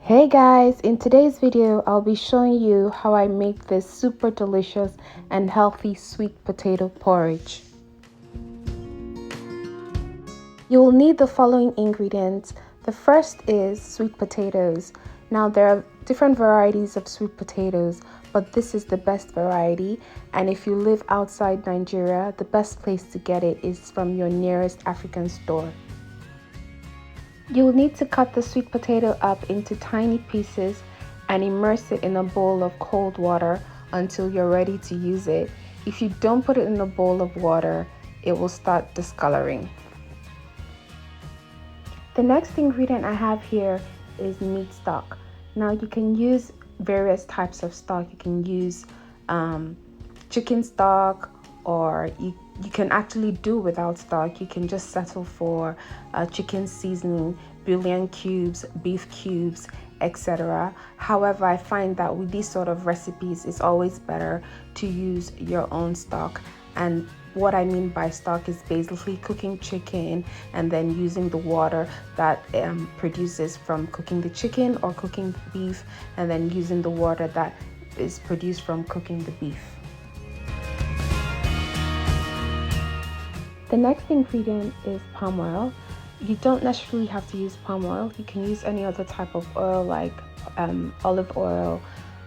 Hey guys, in today's video I'll be showing you how I make this super delicious and healthy sweet potato porridge. You will need the following ingredients. The first is sweet potatoes. Now there are different varieties of sweet potatoes, but this is the best variety, and if you live outside Nigeria, the best place to get it is from your nearest African store. You'll need to cut the sweet potato up into tiny pieces and immerse it in a bowl of cold water until you're ready to use it. If you don't put it in a bowl of water, it will start discoloring. The next ingredient I have here is meat stock. Now you can use various types of stock. You can use chicken stock, or you can actually do without stock. You can just settle for chicken seasoning, bouillon cubes, beef cubes, etc. However, I find that with these sort of recipes, it's always better to use your own stock. And what I mean by stock is basically cooking chicken and then using the water that produces from cooking the chicken, or cooking beef and then using the water that is produced from cooking the beef. The next ingredient is palm oil. You don't necessarily have to use palm oil. You can use any other type of oil like olive oil,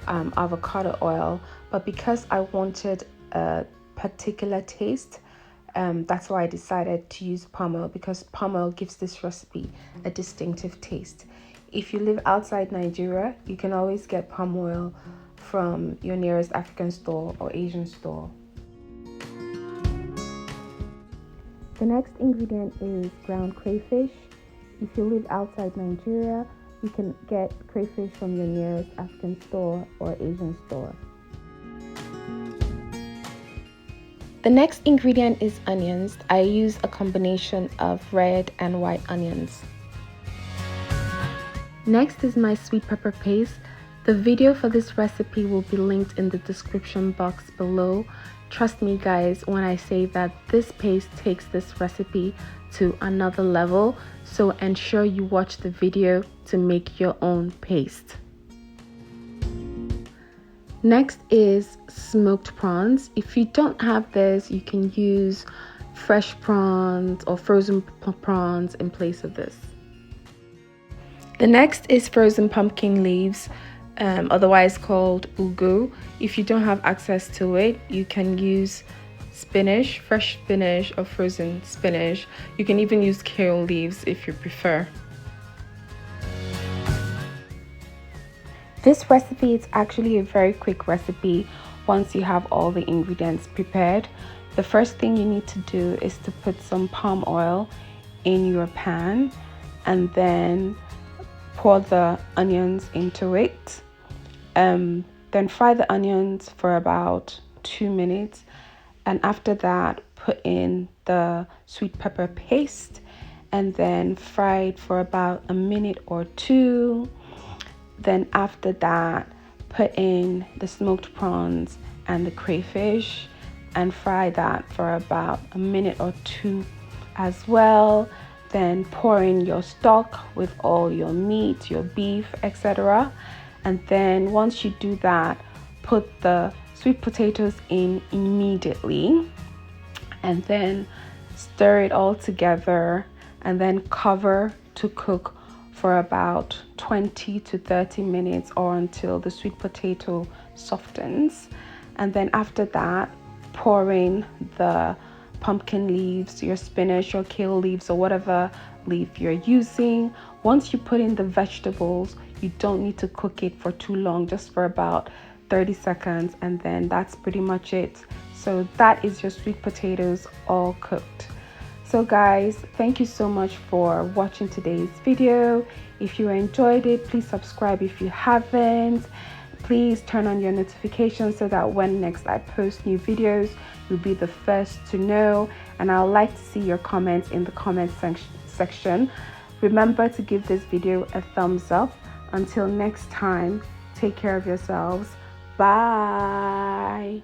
avocado oil, but because I wanted a particular taste, that's why I decided to use palm oil, because palm oil gives this recipe a distinctive taste. If you live outside Nigeria, you can always get palm oil from your nearest African store or Asian store. The next ingredient is ground crayfish. If you live outside Nigeria, you can get crayfish from your nearest African store or Asian store. The next ingredient is onions. I use a combination of red and white onions. Next is my sweet pepper paste. The video for this recipe will be linked in the description box below. Trust me guys when I say that this paste takes this recipe to another level, so ensure you watch the video to make your own paste. Next is smoked prawns. If you don't have this, you can use fresh prawns or frozen prawns in place of this. The next is frozen pumpkin leaves, otherwise called ugu. If you don't have access to it, you can use spinach, fresh spinach or frozen spinach. You can even use kale leaves if you prefer. This recipe is actually a very quick recipe once you have all the ingredients prepared. The first thing you need to do is to put some palm oil in your pan and then pour the onions into it. Then fry the onions for about 2 minutes, and after that put in the sweet pepper paste and then fry it for about a minute or two. Then after that put in the smoked prawns and the crayfish and fry that for about a minute or two as well. Then pour in your stock with all your meat, your beef, etc. And then once you do that, put the sweet potatoes in immediately and then stir it all together and then cover to cook for about 20 to 30 minutes or until the sweet potato softens. And then after that, pour in the pumpkin leaves, your spinach or kale leaves or whatever leaf you're using. Once you put in the vegetables, you don't need to cook it for too long, just for about 30 seconds, and then that's pretty much it. So that is your sweet potatoes all cooked. So guys, thank you so much for watching today's video. If you enjoyed it, please subscribe if you haven't. Please turn on your notifications so that when next I post new videos, you'll be the first to know. And I'd like to see your comments in the comment section. Remember to give this video a thumbs up. Until next time, take care of yourselves. Bye.